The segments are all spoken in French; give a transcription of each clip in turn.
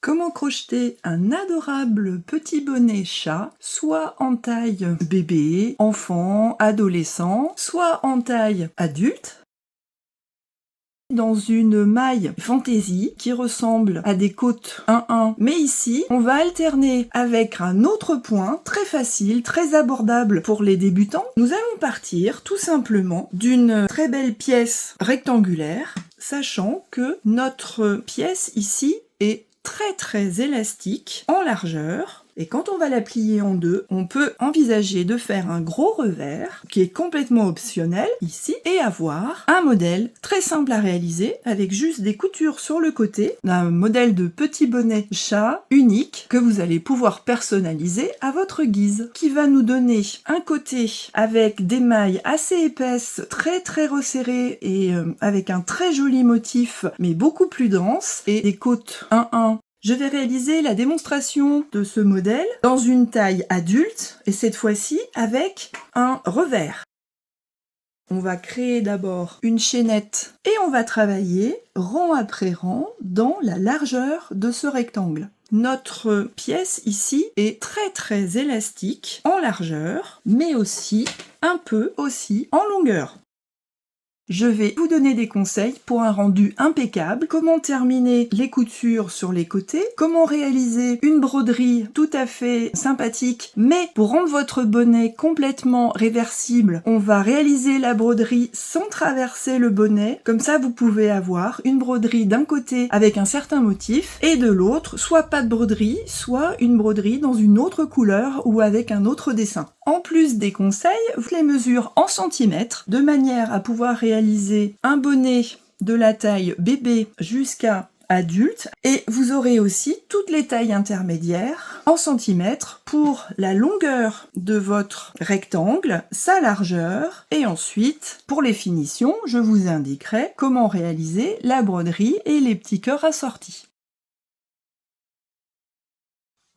Comment crocheter un adorable petit bonnet chat, soit en taille bébé, enfant, adolescent, soit en taille adulte, dans une maille fantaisie qui ressemble à des côtes 1-1. Mais ici, on va alterner avec un autre point très facile, très abordable pour les débutants. Nous allons partir tout simplement d'une très belle pièce rectangulaire, sachant que notre pièce ici est très élastique en largeur. Et quand on va la plier en deux, on peut envisager de faire un gros revers qui est complètement optionnel ici et avoir un modèle très simple à réaliser avec juste des coutures sur le côté d'un modèle de petit bonnet chat unique que vous allez pouvoir personnaliser à votre guise, qui va nous donner un côté avec des mailles assez épaisses, très resserrées et avec un très joli motif mais beaucoup plus dense et des côtes 1-1. Je vais réaliser la démonstration de ce modèle dans une taille adulte et cette fois-ci avec un revers. On va créer d'abord une chaînette et on va travailler rang après rang dans la largeur de ce rectangle. Notre pièce ici est très élastique en largeur mais aussi un peu aussi en longueur. Je vais vous donner des conseils pour un rendu impeccable, comment terminer les coutures sur les côtés, comment réaliser une broderie tout à fait sympathique, mais pour rendre votre bonnet complètement réversible, on va réaliser la broderie sans traverser le bonnet, comme ça vous pouvez avoir une broderie d'un côté avec un certain motif et de l'autre, soit pas de broderie, soit une broderie dans une autre couleur ou avec un autre dessin. En plus des conseils, vous les mesurez en centimètres, de manière à pouvoir réaliser un bonnet de la taille bébé jusqu'à adulte, et vous aurez aussi toutes les tailles intermédiaires en centimètres pour la longueur de votre rectangle, sa largeur, et ensuite, pour les finitions, je vous indiquerai comment réaliser la broderie et les petits cœurs assortis.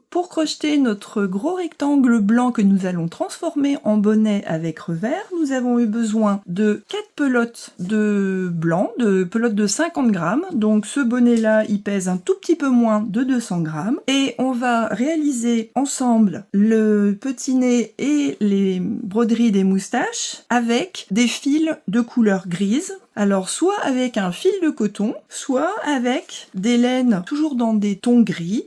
Pour crocheter notre gros rectangle blanc que nous allons transformer en bonnet avec revers, nous avons eu besoin de 4 pelotes de blanc, de pelotes de 50 grammes. Donc ce bonnet-là, il pèse un tout petit peu moins de 200 grammes. Et on va réaliser ensemble le petit nez et les broderies des moustaches avec des fils de couleur grise. Alors soit avec un fil de coton, soit avec des laines toujours dans des tons gris.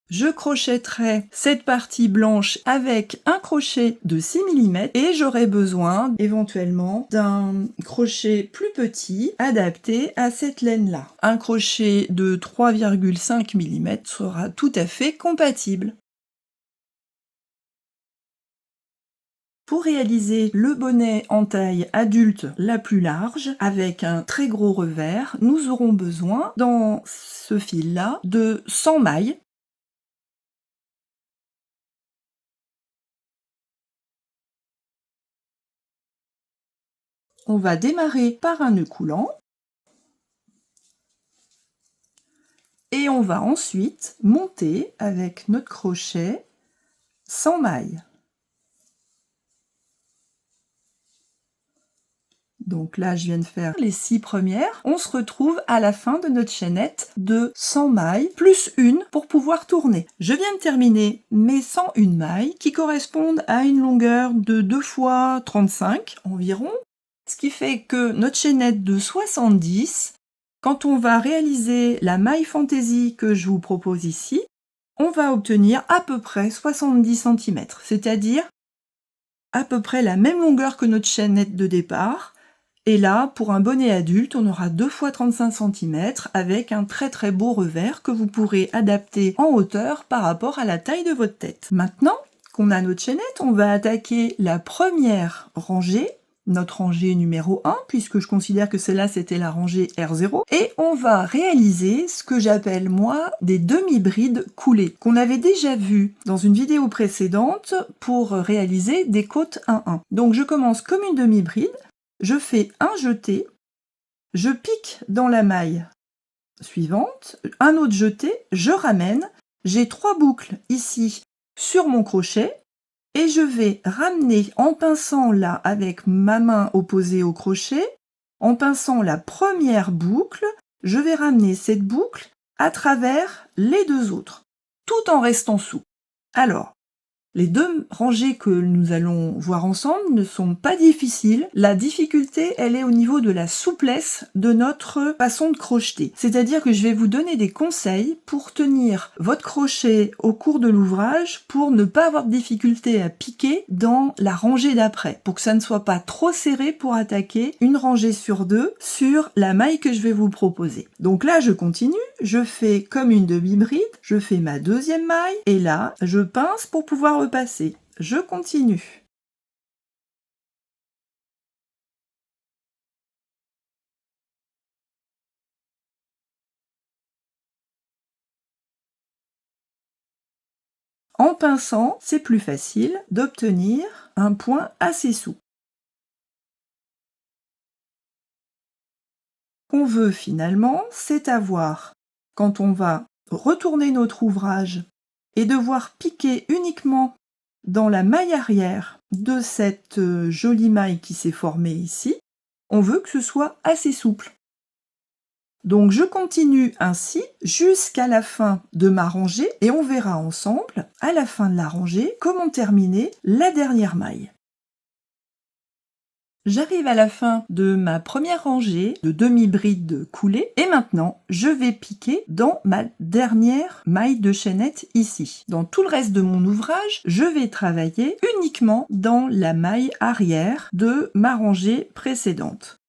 Je crochetterai cette partie blanche avec un crochet de 6 mm et j'aurai besoin éventuellement d'un crochet plus petit adapté à cette laine-là. Un crochet de 3,5 mm sera tout à fait compatible. Pour réaliser le bonnet en taille adulte la plus large, avec un très gros revers, nous aurons besoin, dans ce fil-là, de 100 mailles. On va démarrer par un nœud coulant et on va ensuite monter avec notre crochet sans mailles. Donc là, je viens de faire les 6 premières. On se retrouve à la fin de notre chaînette de 100 mailles, plus une pour pouvoir tourner. Je viens de terminer mes 101 mailles qui correspondent à une longueur de 2 fois 35 environ. Ce qui fait que notre chaînette de 70, quand on va réaliser la maille fantaisie que je vous propose ici, on va obtenir à peu près 70 cm, c'est-à-dire à peu près la même longueur que notre chaînette de départ. Et là, pour un bonnet adulte, on aura 2 fois 35 cm avec un très beau revers que vous pourrez adapter en hauteur par rapport à la taille de votre tête. Maintenant qu'on a notre chaînette, on va attaquer la première rangée, notre rangée numéro 1, puisque je considère que celle-là c'était la rangée R0, et on va réaliser ce que j'appelle moi des demi-brides coulées, qu'on avait déjà vu dans une vidéo précédente pour réaliser des côtes 1-1. Donc je commence comme une demi-bride, je fais un jeté, je pique dans la maille suivante, un autre jeté, je ramène, j'ai 3 boucles ici sur mon crochet, et je vais ramener en pinçant là avec ma main opposée au crochet, en pinçant la première boucle, je vais ramener cette boucle à travers les deux autres, tout en restant souple. Alors, les deux rangées que nous allons voir ensemble ne sont pas difficiles. La difficulté, elle est au niveau de la souplesse de notre façon de crocheter. C'est-à-dire que je vais vous donner des conseils pour tenir votre crochet au cours de l'ouvrage pour ne pas avoir de difficulté à piquer dans la rangée d'après, pour que ça ne soit pas trop serré pour attaquer une rangée sur deux sur la maille que je vais vous proposer. Donc là, je continue, je fais comme une demi-bride, je fais ma deuxième maille et là, je pince pour pouvoir repasser. Je continue. En pinçant, c'est plus facile d'obtenir un point assez souple. Ce qu'on veut finalement, c'est avoir, quand on va retourner notre ouvrage et devoir piquer uniquement dans la maille arrière de cette jolie maille qui s'est formée ici, on veut que ce soit assez souple. Donc je continue ainsi jusqu'à la fin de ma rangée et on verra ensemble, à la fin de la rangée, comment terminer la dernière maille. J'arrive à la fin de ma première rangée de demi-bride coulée et maintenant je vais piquer dans ma dernière maille de chaînette ici. Dans tout le reste de mon ouvrage, je vais travailler uniquement dans la maille arrière de ma rangée précédente.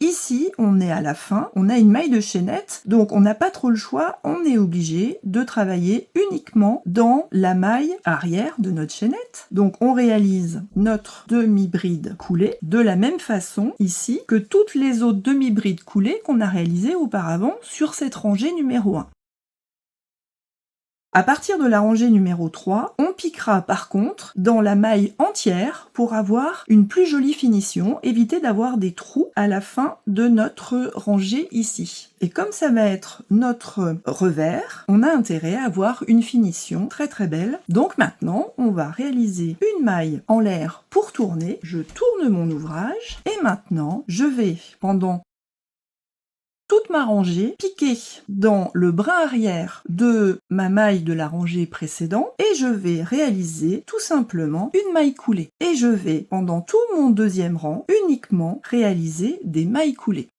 Ici, on est à la fin, on a une maille de chaînette, donc on n'a pas trop le choix, on est obligé de travailler uniquement dans la maille arrière de notre chaînette. Donc on réalise notre demi-bride coulée de la même façon ici que toutes les autres demi-brides coulées qu'on a réalisées auparavant sur cette rangée numéro 1. À partir de la rangée numéro 3, on piquera par contre dans la maille entière pour avoir une plus jolie finition, éviter d'avoir des trous à la fin de notre rangée ici. Et comme ça va être notre revers, on a intérêt à avoir une finition très très belle. Donc maintenant, on va réaliser une maille en l'air pour tourner. Je tourne mon ouvrage et maintenant, je vais pendant toute ma rangée, piquer dans le brin arrière de ma maille de la rangée précédente et je vais réaliser tout simplement une maille coulée. Et je vais, pendant tout mon deuxième rang, uniquement réaliser des mailles coulées.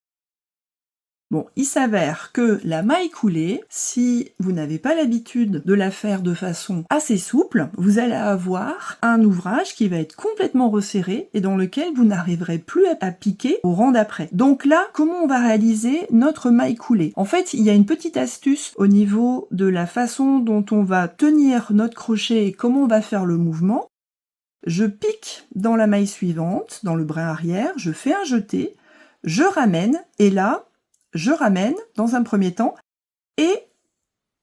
Bon, il s'avère que la maille coulée, si vous n'avez pas l'habitude de la faire de façon assez souple, vous allez avoir un ouvrage qui va être complètement resserré et dans lequel vous n'arriverez plus à piquer au rang d'après. Donc là, comment on va réaliser notre maille coulée? En fait, il y a une petite astuce au niveau de la façon dont on va tenir notre crochet et comment on va faire le mouvement. Je pique dans la maille suivante, dans le brin arrière, je fais un jeté, je ramène et là, je ramène dans un premier temps et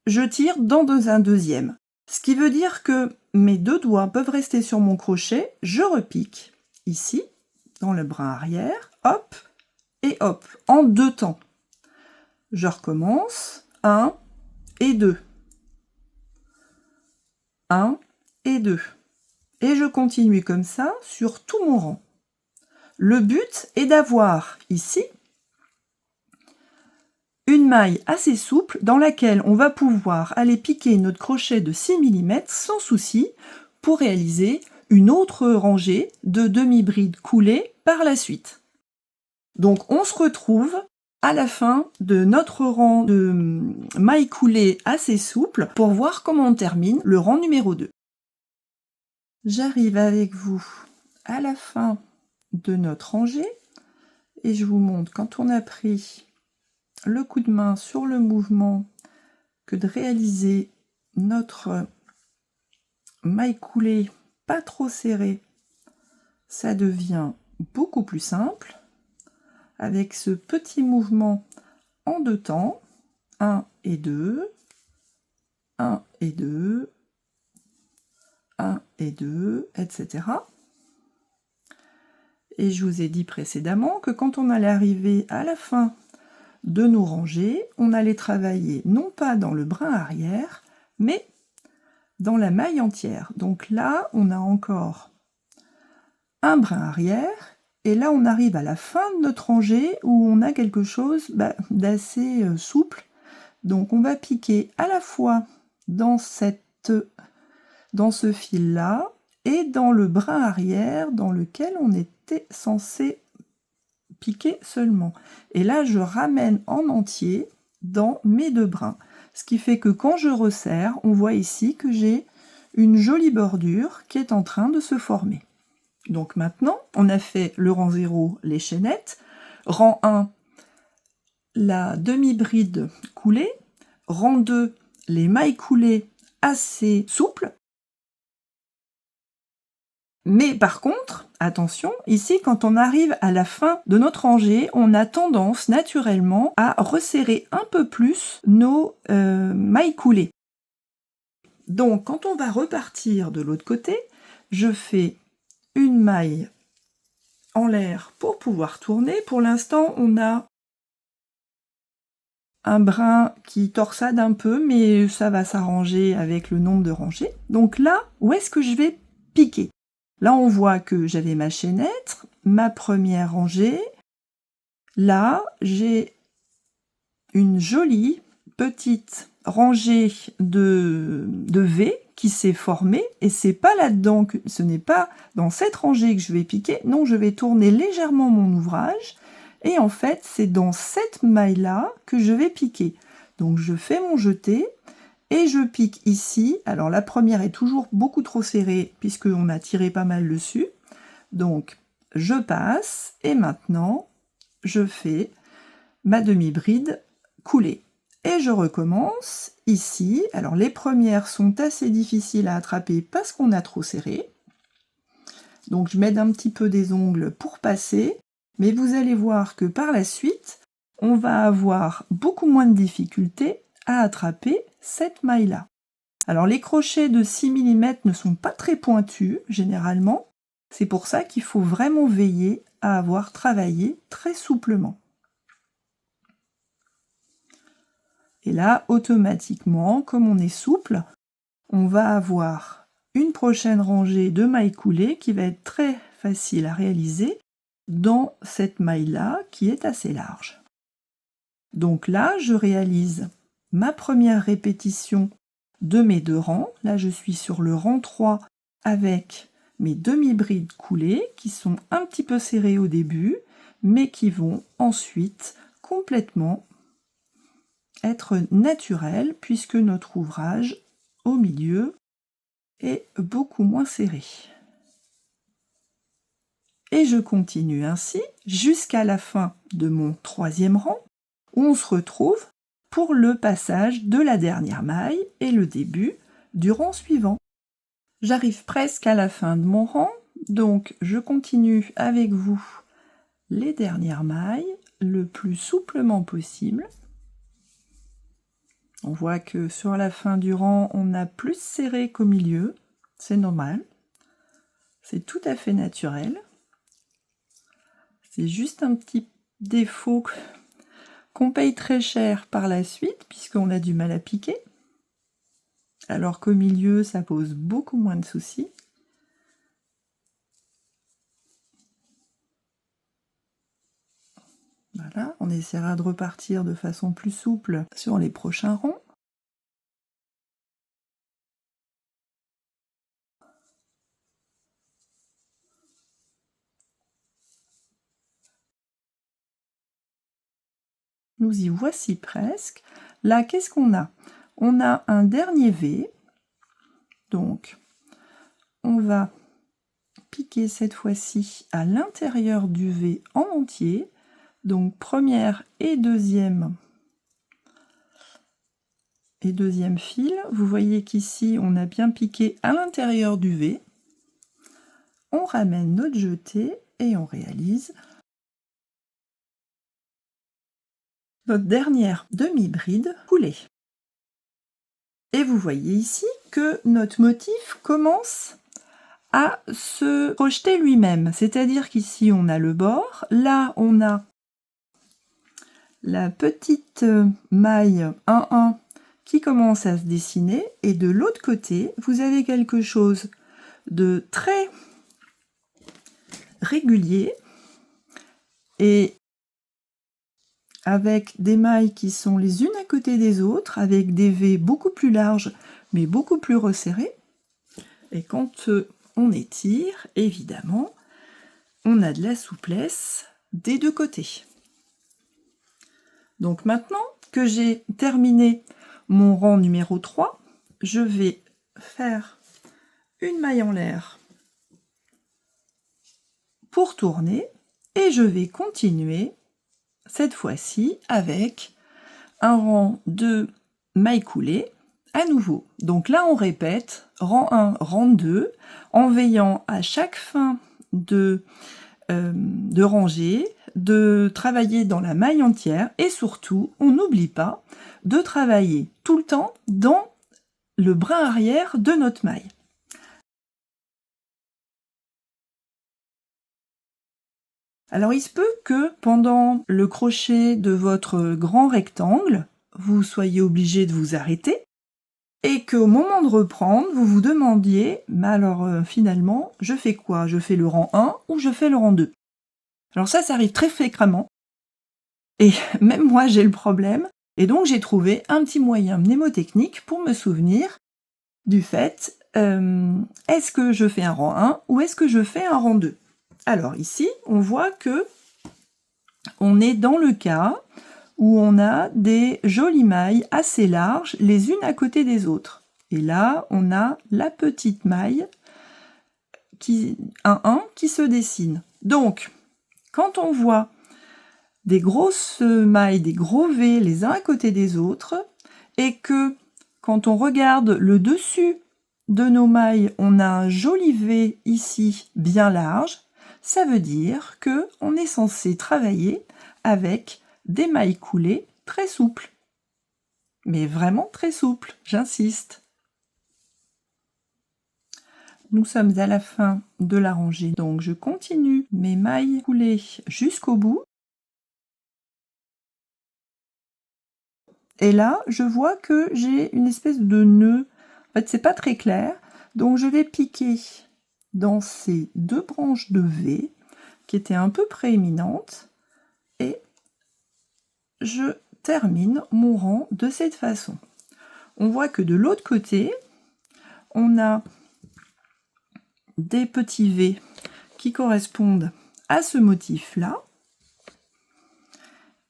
je tire dans un deuxième. Ce qui veut dire que mes deux doigts peuvent rester sur mon crochet, je repique ici, dans le brin arrière, hop, et hop, en deux temps. Je recommence, 1 et 2. 1 et 2. Et je continue comme ça sur tout mon rang. Le but est d'avoir ici une maille assez souple dans laquelle on va pouvoir aller piquer notre crochet de 6 mm sans souci pour réaliser une autre rangée de demi-brides coulées par la suite. Donc on se retrouve à la fin de notre rang de mailles coulées assez souple pour voir comment on termine le rang numéro 2. J'arrive avec vous à la fin de notre rangée et je vous montre quand on a pris le coup de main sur le mouvement que de réaliser notre maille coulée pas trop serrée, ça devient beaucoup plus simple avec ce petit mouvement en deux temps, 1 et 2, 1 et 2, 1 et 2, etc. Et je vous ai dit précédemment que quand on allait arriver à la fin de nos rangées, on allait travailler non pas dans le brin arrière, mais dans la maille entière. Donc là, on a encore un brin arrière Et là, on arrive à la fin de notre rangée où on a quelque chose d'assez souple. Donc, on va piquer à la fois dans ce fil-là et dans le brin arrière dans lequel on était censé piquer seulement. Et là, je ramène en entier dans mes deux brins. Ce qui fait que quand je resserre, on voit ici que j'ai une jolie bordure qui est en train de se former. Donc maintenant, on a fait le rang 0, les chaînettes, rang 1, la demi-bride coulée, rang 2, les mailles coulées assez souples. Mais par contre, attention, ici, quand on arrive à la fin de notre rangée, on a tendance naturellement à resserrer un peu plus nos mailles coulées. Donc, quand on va repartir de l'autre côté, je fais une maille en l'air pour pouvoir tourner. Pour l'instant, on a un brin qui torsade un peu, mais ça va s'arranger avec le nombre de rangées. Donc là, où est-ce que je vais piquer? Là, on voit que j'avais ma chaînette, ma première rangée. Là, j'ai une jolie petite rangée de V qui s'est formée, et c'est pas là-dedans, ce n'est pas dans cette rangée que je vais piquer. Non, je vais tourner légèrement mon ouvrage, et en fait, c'est dans cette maille-là que je vais piquer. Donc, je fais mon jeté, et je pique ici. Alors, la première est toujours beaucoup trop serrée, puisqu'on a tiré pas mal dessus. Donc, je passe, et maintenant, je fais ma demi-bride coulée. Et je recommence ici. Alors, les premières sont assez difficiles à attraper parce qu'on a trop serré. Donc, je m'aide un petit peu des ongles pour passer. Mais vous allez voir que par la suite, on va avoir beaucoup moins de difficultés à attraper cette maille-là. Alors, les crochets de 6 mm ne sont pas très pointus, généralement. C'est pour ça qu'il faut vraiment veiller à avoir travaillé très souplement. Et là, automatiquement, comme on est souple, on va avoir une prochaine rangée de mailles coulées qui va être très facile à réaliser dans cette maille-là qui est assez large. Donc là, je réalise ma première répétition de mes deux rangs. Là, je suis sur le rang 3 avec mes demi-brides coulées qui sont un petit peu serrées au début, mais qui vont ensuite complètement être naturel puisque notre ouvrage au milieu est beaucoup moins serré. Et je continue ainsi jusqu'à la fin de mon troisième rang où on se retrouve pour le passage de la dernière maille et le début du rang suivant. J'arrive presque à la fin de mon rang, donc je continue avec vous les dernières mailles le plus souplement possible. On voit que sur la fin du rang, on a plus serré qu'au milieu. C'est normal. C'est tout à fait naturel. C'est juste un petit défaut qu'on paye très cher par la suite, puisqu'on a du mal à piquer. Alors qu'au milieu, ça pose beaucoup moins de soucis. Voilà, on essaiera de repartir de façon plus souple sur les prochains ronds. Nous y voici presque. Là, qu'est-ce qu'on a? On a un dernier V. Donc, on va piquer cette fois-ci à l'intérieur du V en entier. Donc, première et deuxième fil. Vous voyez qu'ici, on a bien piqué à l'intérieur du V. On ramène notre jeté et on réalise notre dernière demi-bride coulée. Et vous voyez ici que notre motif commence à se projeter lui-même. C'est-à-dire qu'ici, on a le bord. Là, on a la petite maille 1-1 qui commence à se dessiner. Et de l'autre côté, vous avez quelque chose de très régulier et avec des mailles qui sont les unes à côté des autres, avec des V beaucoup plus larges, mais beaucoup plus resserrées. Et quand on étire, évidemment, on a de la souplesse des deux côtés. Donc maintenant que j'ai terminé mon rang numéro 3, je vais faire une maille en l'air pour tourner et je vais continuer cette fois-ci avec un rang de mailles coulées à nouveau. Donc là on répète rang 1, rang 2 en veillant à chaque fin de rangée de travailler dans la maille entière et surtout on n'oublie pas de travailler tout le temps dans le brin arrière de notre maille. Alors il se peut que pendant le crochet de votre grand rectangle, vous soyez obligé de vous arrêter et qu'au moment de reprendre, vous vous demandiez, mais alors finalement, je fais quoi? Je fais le rang 1 ou je fais le rang 2? Alors ça arrive très fréquemment et même moi j'ai le problème et donc j'ai trouvé un petit moyen mnémotechnique pour me souvenir du fait, est-ce que je fais un rang 1 ou est-ce que je fais un rang 2? Alors ici, on voit que on est dans le cas où on a des jolies mailles assez larges, les unes à côté des autres. Et là, on a la petite maille, un 1 qui se dessine. Donc, quand on voit des grosses mailles, des gros V les uns à côté des autres, et que quand on regarde le dessus de nos mailles, on a un joli V ici bien large, ça veut dire que on est censé travailler avec des mailles coulées très souples. Mais vraiment très souples, j'insiste. Nous sommes à la fin de la rangée, donc je continue mes mailles coulées jusqu'au bout. Et là, je vois que j'ai une espèce de nœud. En fait, c'est pas très clair. Donc, je vais piquer dans ces deux branches de V qui étaient un peu prééminentes. Et je termine mon rang de cette façon. On voit que de l'autre côté, on a des petits V qui correspondent à ce motif-là.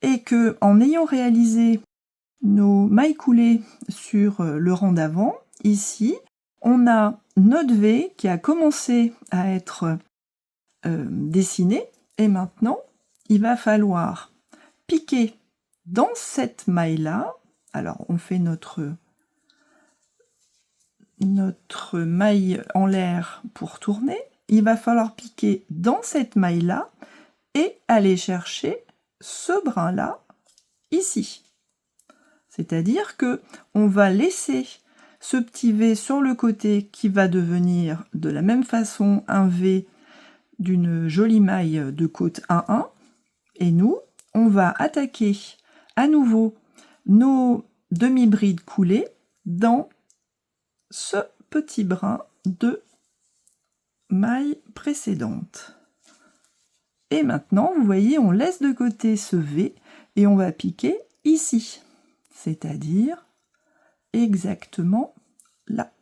Et que, en ayant réalisé nos mailles coulées sur le rang d'avant, ici, on a notre V qui a commencé à être dessiné et maintenant, il va falloir piquer dans cette maille-là. Alors, on fait notre maille en l'air pour tourner. Il va falloir piquer dans cette maille-là et aller chercher ce brin-là ici. C'est-à-dire que on va laisser ce petit V sur le côté qui va devenir de la même façon un V d'une jolie maille de côte 1-1. Et nous, on va attaquer à nouveau nos demi-brides coulées dans ce petit brin de maille précédente. Et maintenant, vous voyez, on laisse de côté ce V et on va piquer ici. C'est-à-dire exactement là.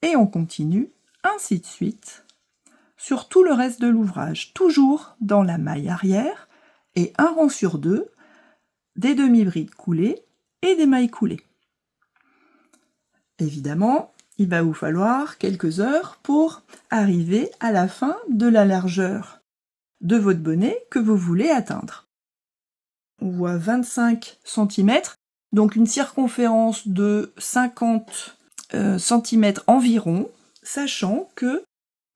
Et on continue ainsi de suite sur tout le reste de l'ouvrage, toujours dans la maille arrière et un rang sur deux, des demi-brides coulées et des mailles coulées. Évidemment, il va vous falloir quelques heures pour arriver à la fin de la largeur de votre bonnet que vous voulez atteindre. On voit 25 cm, donc une circonférence de 50 cm environ, sachant que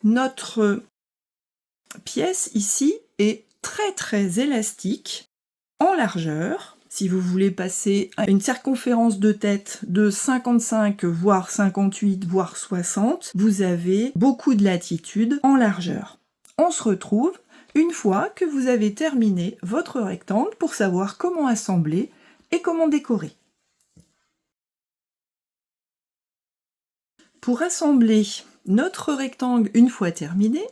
notre pièce ici est très très élastique en largeur. Si vous voulez passer à une circonférence de tête de 55, voire 58, voire 60, vous avez beaucoup de latitude en largeur. On se retrouve une fois que vous avez terminé votre rectangle pour savoir comment assembler et comment décorer. Pour assembler notre rectangle une fois terminé,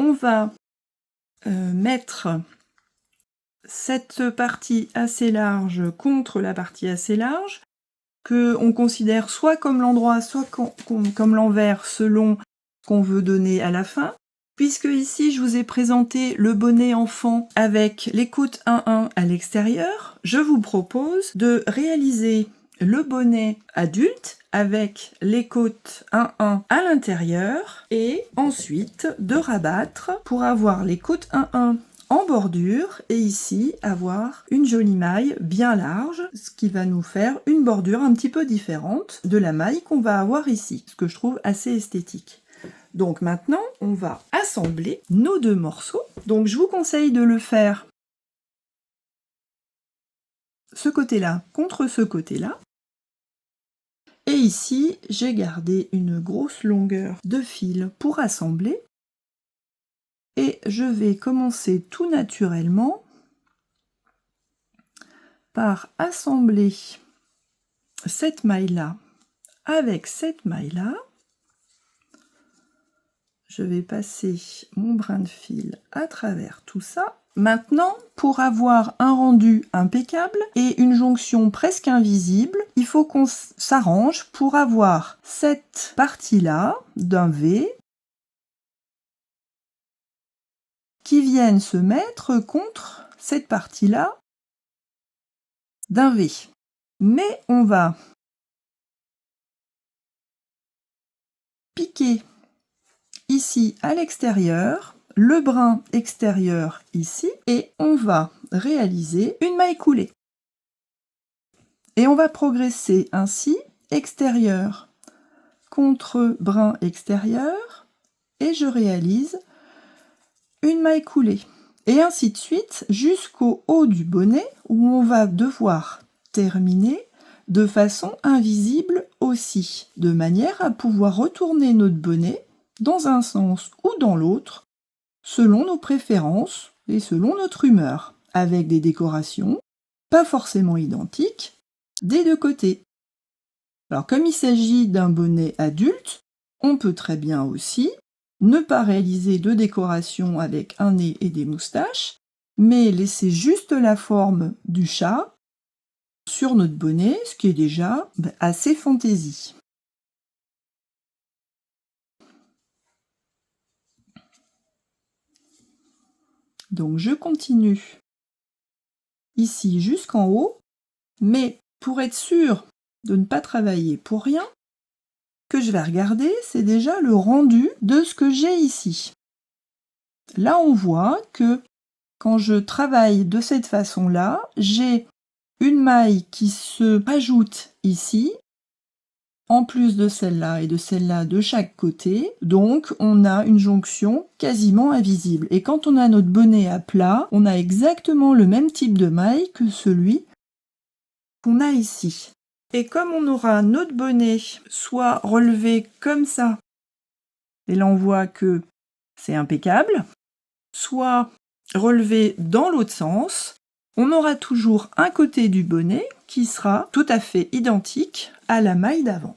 on va mettre cette partie assez large contre la partie assez large, qu'on considère soit comme l'endroit, soit comme l'envers, selon ce qu'on veut donner à la fin. Puisque ici, je vous ai présenté le bonnet enfant avec les côtes 1-1 à l'extérieur, je vous propose de réaliser le bonnet adulte avec les côtes 1-1 à l'intérieur et ensuite de rabattre pour avoir les côtes 1-1 en bordure et ici avoir une jolie maille bien large, ce qui va nous faire une bordure un petit peu différente de la maille qu'on va avoir ici, ce que je trouve assez esthétique. Donc maintenant, on va assembler nos deux morceaux. Donc je vous conseille de le faire ce côté-là contre ce côté-là. Et ici, j'ai gardé une grosse longueur de fil pour assembler. Et je vais commencer tout naturellement par assembler cette maille-là avec cette maille-là. Je vais passer mon brin de fil à travers tout ça. Maintenant, pour avoir un rendu impeccable et une jonction presque invisible, il faut qu'on s'arrange pour avoir cette partie-là d'un V qui vienne se mettre contre cette partie-là d'un V. Mais on va piquer ici à l'extérieur, le brin extérieur ici, et on va réaliser une maille coulée. Et on va progresser ainsi, extérieur contre brin extérieur, et je réalise une maille coulée. Et ainsi de suite jusqu'au haut du bonnet où on va devoir terminer de façon invisible aussi, de manière à pouvoir retourner notre bonnet dans un sens ou dans l'autre, selon nos préférences et selon notre humeur, avec des décorations pas forcément identiques des deux côtés. Alors comme il s'agit d'un bonnet adulte, on peut très bien aussi ne pas réaliser de décoration avec un nez et des moustaches, mais laisser juste la forme du chat sur notre bonnet, ce qui est déjà assez fantaisie. Donc je continue ici jusqu'en haut, mais pour être sûr de ne pas travailler pour rien, que je vais regarder, c'est déjà le rendu de ce que j'ai ici. Là, on voit que quand je travaille de cette façon-là, j'ai une maille qui se rajoute ici, en plus de celle-là et de celle-là de chaque côté. Donc, on a une jonction quasiment invisible. Et quand on a notre bonnet à plat, on a exactement le même type de maille que celui qu'on a ici. Et comme on aura notre bonnet soit relevé comme ça, et là on voit que c'est impeccable, soit relevé dans l'autre sens, on aura toujours un côté du bonnet qui sera tout à fait identique à la maille d'avant.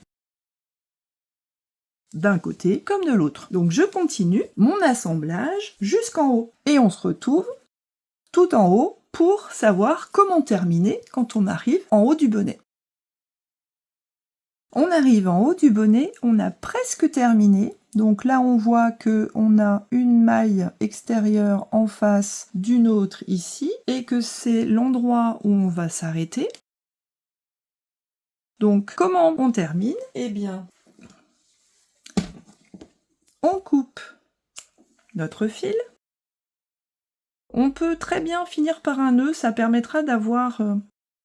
D'un côté comme de l'autre. Donc je continue mon assemblage jusqu'en haut. Et on se retrouve tout en haut pour savoir comment terminer quand on arrive en haut du bonnet. On arrive en haut du bonnet, on a presque terminé. Donc là, on voit qu'on a une maille extérieure en face d'une autre ici et que c'est l'endroit où on va s'arrêter. Donc, comment on termine? Eh bien, on coupe notre fil. On peut très bien finir par un nœud, ça permettra d'avoir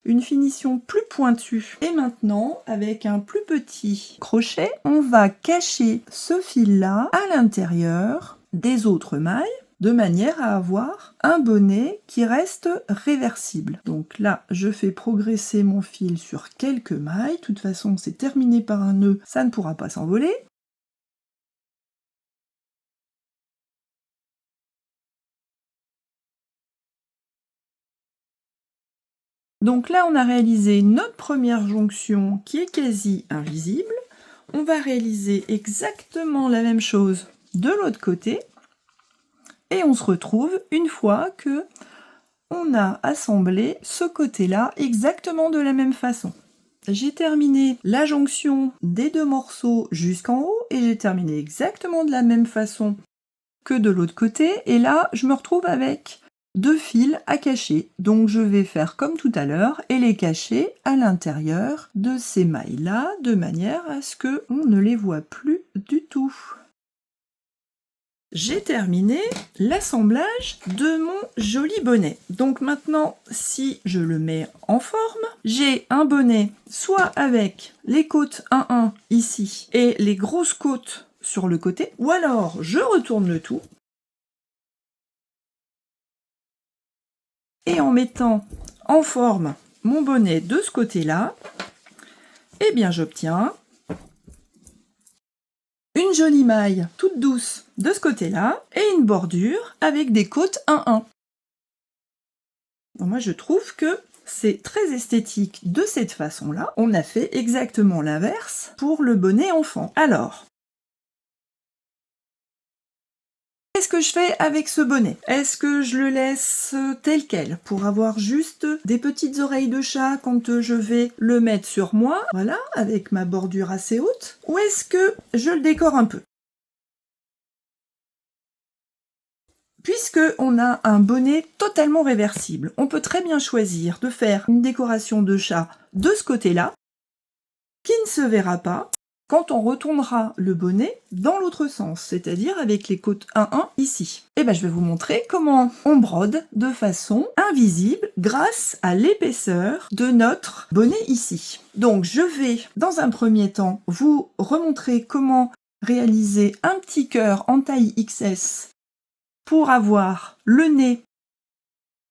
une finition plus pointue. Et maintenant, avec un plus petit crochet, on va cacher ce fil-là à l'intérieur des autres mailles, de manière à avoir un bonnet qui reste réversible. Donc là, je fais progresser mon fil sur quelques mailles. De toute façon, c'est terminé par un nœud, ça ne pourra pas s'envoler. Donc là, on a réalisé notre première jonction qui est quasi invisible. On va réaliser exactement la même chose de l'autre côté. Et on se retrouve une fois que on a assemblé ce côté-là exactement de la même façon. J'ai terminé la jonction des 2 morceaux jusqu'en haut et j'ai terminé exactement de la même façon que de l'autre côté. Et là, je me retrouve avec 2 fils à cacher. Donc je vais faire comme tout à l'heure et les cacher à l'intérieur de ces mailles-là, de manière à ce qu'on ne les voit plus du tout. J'ai terminé l'assemblage de mon joli bonnet. Donc maintenant, si je le mets en forme, j'ai un bonnet soit avec les côtes 1-1 ici et les grosses côtes sur le côté, ou alors je retourne le tout et en mettant en forme mon bonnet de ce côté-là, eh bien j'obtiens une jolie maille toute douce de ce côté-là et une bordure avec des côtes 1-1. Moi, je trouve que c'est très esthétique de cette façon-là. On a fait exactement l'inverse pour le bonnet enfant. Alors, qu'est-ce que je fais avec ce bonnet? Est-ce que je le laisse tel quel pour avoir juste des petites oreilles de chat quand je vais le mettre sur moi, voilà, avec ma bordure assez haute? Ou est-ce que je le décore un peu? Puisque on a un bonnet totalement réversible, on peut très bien choisir de faire une décoration de chat de ce côté-là, qui ne se verra pas quand on retournera le bonnet dans l'autre sens, c'est-à-dire avec les côtes 1-1 ici. Et bien je vais vous montrer comment on brode de façon invisible grâce à l'épaisseur de notre bonnet ici. Donc je vais dans un premier temps vous remontrer comment réaliser un petit cœur en taille XS pour avoir le nez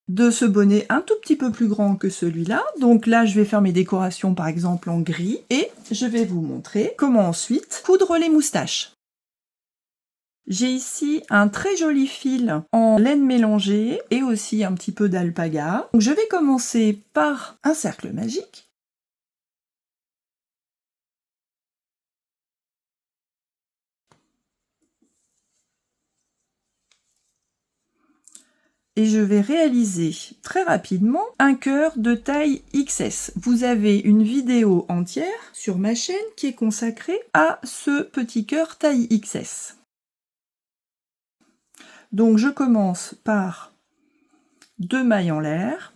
de ce bonnet un tout petit peu plus grand que celui-là. Donc là, je vais faire mes décorations par exemple en gris et je vais vous montrer comment ensuite coudre les moustaches. J'ai ici un très joli fil en laine mélangée et aussi un petit peu d'alpaga. Donc je vais commencer par un cercle magique. Et je vais réaliser très rapidement un cœur de taille XS. Vous avez une vidéo entière sur ma chaîne qui est consacrée à ce petit cœur taille XS. Donc je commence par 2 mailles en l'air,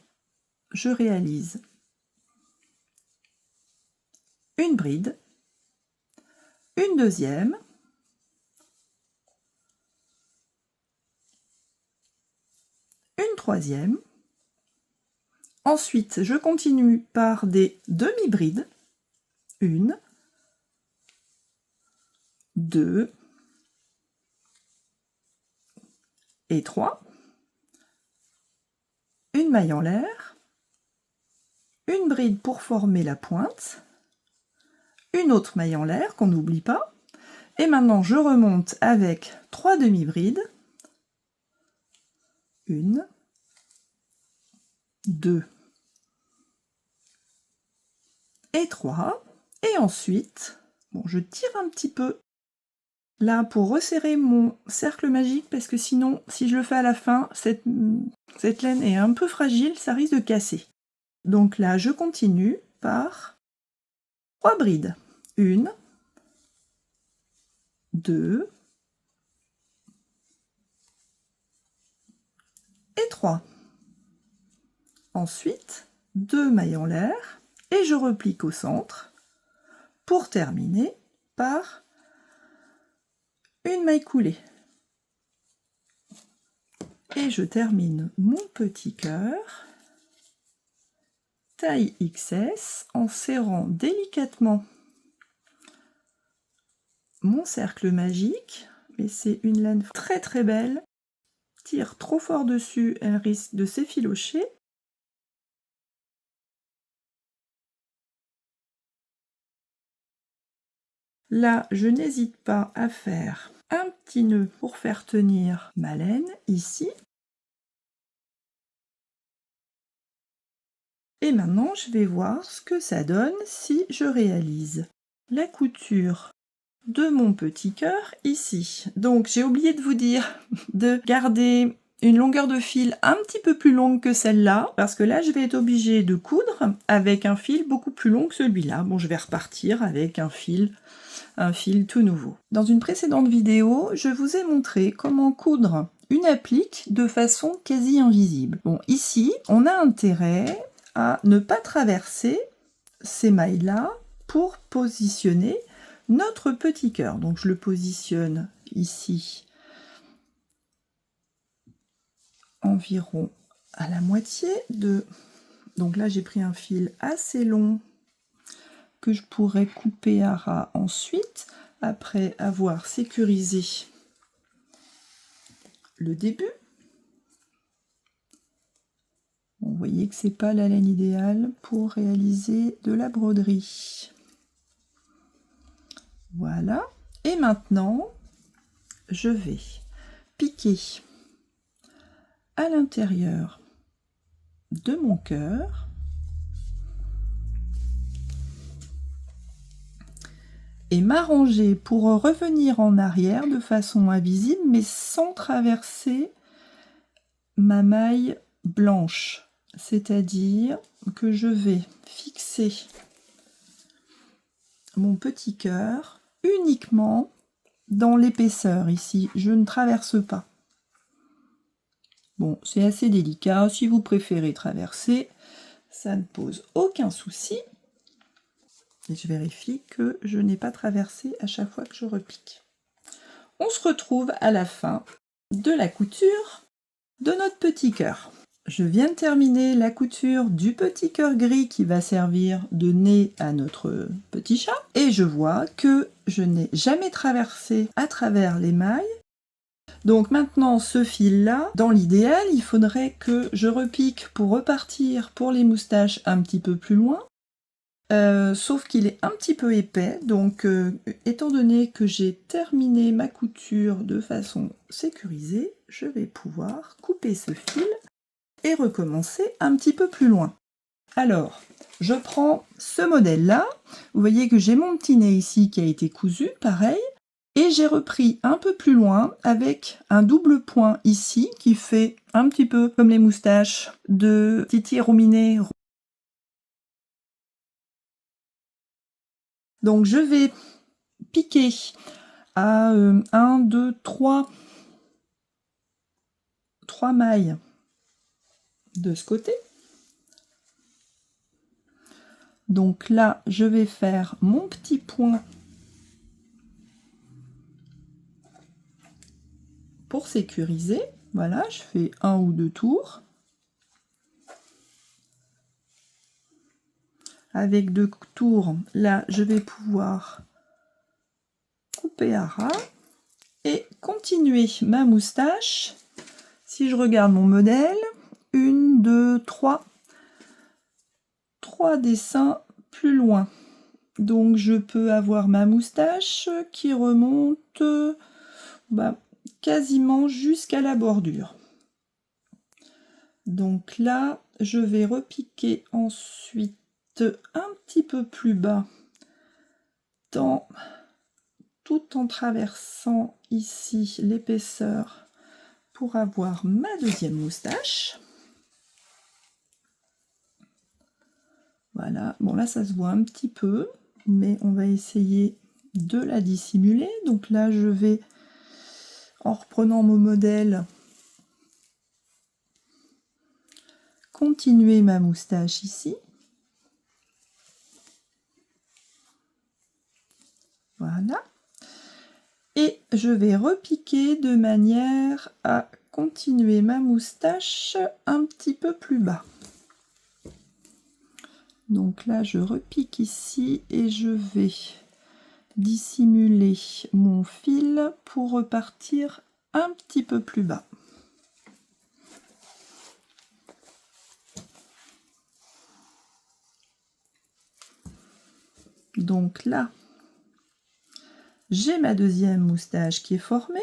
je réalise une bride, une deuxième, une troisième. Ensuite, je continue par des demi-brides. 1, 2 et 3. Une maille en l'air, une bride pour former la pointe, une autre maille en l'air qu'on n'oublie pas. Et maintenant, je remonte avec 3 demi-brides. 1, 2 et 3. Et ensuite, bon, je tire un petit peu là pour resserrer mon cercle magique parce que sinon, si je le fais à la fin, cette laine est un peu fragile, ça risque de casser. Donc là, je continue par 3 brides. 1, 2 et 3. Ensuite, 2 mailles en l'air et je replique au centre pour terminer par une maille coulée. Et je termine mon petit cœur taille XS en serrant délicatement mon cercle magique, mais c'est une laine très très belle. Tire trop fort dessus, elle risque de s'effilocher. Là, je n'hésite pas à faire un petit nœud pour faire tenir ma laine ici. Et maintenant, je vais voir ce que ça donne si je réalise la couture de mon petit cœur ici. Donc j'ai oublié de vous dire de garder une longueur de fil un petit peu plus longue que celle-là, parce que là je vais être obligée de coudre avec un fil beaucoup plus long que celui-là. Bon, je vais repartir avec un fil tout nouveau. Dans une précédente vidéo, je vous ai montré comment coudre une applique de façon quasi invisible. Bon, ici, on a intérêt à ne pas traverser ces mailles-là pour positionner notre petit cœur. Donc je le positionne ici environ à la moitié de... Donc là j'ai pris un fil assez long que je pourrais couper à ras ensuite, après avoir sécurisé le début. Bon, vous voyez que c'est pas la laine idéale pour réaliser de la broderie. Voilà. Et maintenant, je vais piquer à l'intérieur de mon cœur et m'arranger pour revenir en arrière de façon invisible, mais sans traverser ma maille blanche. C'est-à-dire que je vais fixer mon petit cœur uniquement dans l'épaisseur ici. Je ne traverse pas. Bon, c'est assez délicat. Si vous préférez traverser, ça ne pose aucun souci. Et je vérifie que je n'ai pas traversé à chaque fois que je repique. On se retrouve à la fin de la couture de notre petit cœur. Je viens de terminer la couture du petit cœur gris qui va servir de nez à notre petit chat. Et je vois que je n'ai jamais traversé à travers les mailles. Donc maintenant, ce fil-là, dans l'idéal, il faudrait que je repique pour repartir pour les moustaches un petit peu plus loin. Sauf qu'il est un petit peu épais, donc étant donné que j'ai terminé ma couture de façon sécurisée, je vais pouvoir couper ce fil et recommencer un petit peu plus loin. Alors, je prends ce modèle-là, vous voyez que j'ai mon petit nez ici qui a été cousu, pareil, et j'ai repris un peu plus loin avec un double point ici qui fait un petit peu comme les moustaches de Titi Rouminet. Donc je vais piquer à 1, 2, 3 mailles de ce côté. Donc là, je vais faire mon petit point pour sécuriser. Voilà, je fais 1 ou 2 tours. Avec 2 tours, là, je vais pouvoir couper à ras et continuer ma moustache. Si je regarde mon modèle, 1, 2, 3 dessins plus loin. Donc je peux avoir ma moustache qui remonte quasiment jusqu'à la bordure. Donc là, je vais repiquer ensuite un petit peu plus bas tout en traversant ici l'épaisseur pour avoir ma deuxième moustache. Voilà, bon là ça se voit un petit peu, mais on va essayer de la dissimuler. Donc là je vais, en reprenant mon modèle, continuer ma moustache ici. Voilà. Et je vais repiquer de manière à continuer ma moustache un petit peu plus bas. Donc là, je repique ici et je vais dissimuler mon fil pour repartir un petit peu plus bas. Donc là, j'ai ma deuxième moustache qui est formée.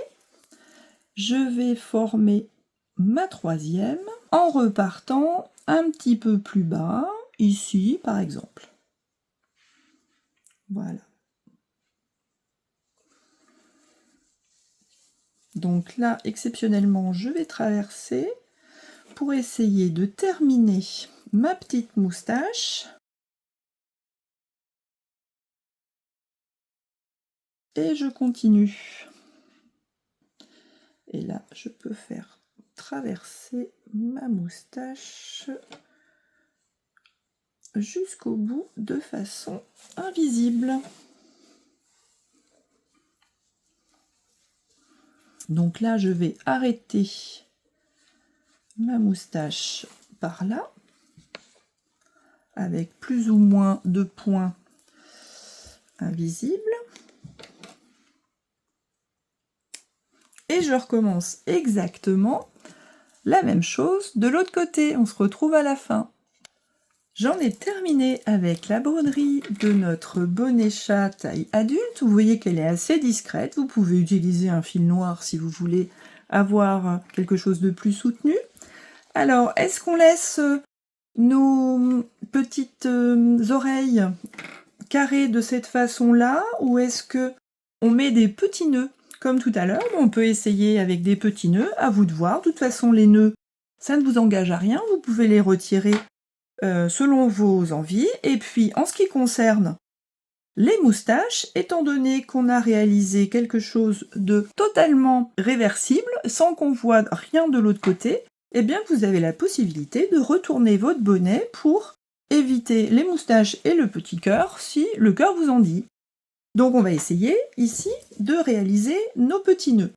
Je vais former ma troisième en repartant un petit peu plus bas, ici par exemple. Voilà. Donc là, exceptionnellement, je vais traverser pour essayer de terminer ma petite moustache. Et je continue. Et là, je peux faire traverser ma moustache jusqu'au bout de façon invisible. Donc là, je vais arrêter ma moustache par là, avec plus ou moins de points invisibles. Et je recommence exactement la même chose de l'autre côté. On se retrouve à la fin. J'en ai terminé avec la broderie de notre bonnet chat taille adulte. Vous voyez qu'elle est assez discrète. Vous pouvez utiliser un fil noir si vous voulez avoir quelque chose de plus soutenu. Alors, est-ce qu'on laisse nos petites oreilles carrées de cette façon-là, ou est-ce que on met des petits nœuds comme tout à l'heure? On peut essayer avec des petits nœuds, à vous de voir. De toute façon, les nœuds, ça ne vous engage à rien. Vous pouvez les retirer selon vos envies. Et puis, en ce qui concerne les moustaches, étant donné qu'on a réalisé quelque chose de totalement réversible, sans qu'on voit rien de l'autre côté, eh bien, vous avez la possibilité de retourner votre bonnet pour éviter les moustaches et le petit cœur, si le cœur vous en dit. Donc, on va essayer, ici, de réaliser nos petits nœuds.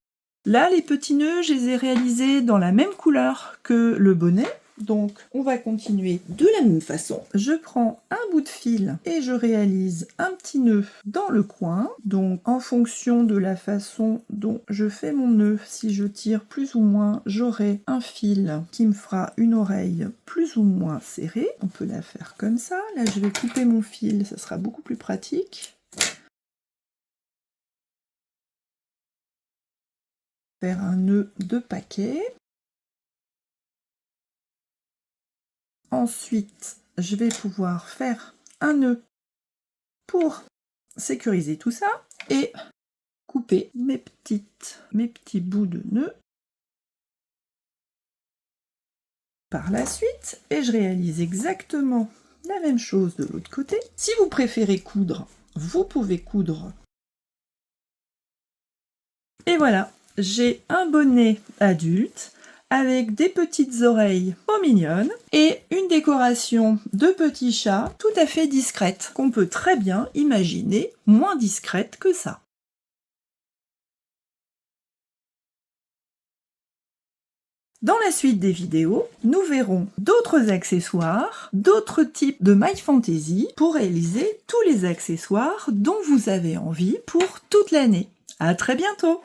Là, les petits nœuds, je les ai réalisés dans la même couleur que le bonnet. Donc, on va continuer de la même façon. Je prends un bout de fil et je réalise un petit nœud dans le coin. Donc, en fonction de la façon dont je fais mon nœud, si je tire plus ou moins, j'aurai un fil qui me fera une oreille plus ou moins serrée. On peut la faire comme ça. Là, je vais couper mon fil, ça sera beaucoup plus pratique. Faire un nœud de paquet. Ensuite, je vais pouvoir faire un nœud pour sécuriser tout ça et couper mes petits bouts de nœud par la suite. Et je réalise exactement la même chose de l'autre côté. Si vous préférez coudre, vous pouvez coudre. Et voilà, j'ai un bonnet adulte avec des petites oreilles trop mignonnes et une décoration de petits chats tout à fait discrète, qu'on peut très bien imaginer moins discrète que ça. Dans la suite des vidéos, nous verrons d'autres accessoires, d'autres types de My Fantasy pour réaliser tous les accessoires dont vous avez envie pour toute l'année. À très bientôt!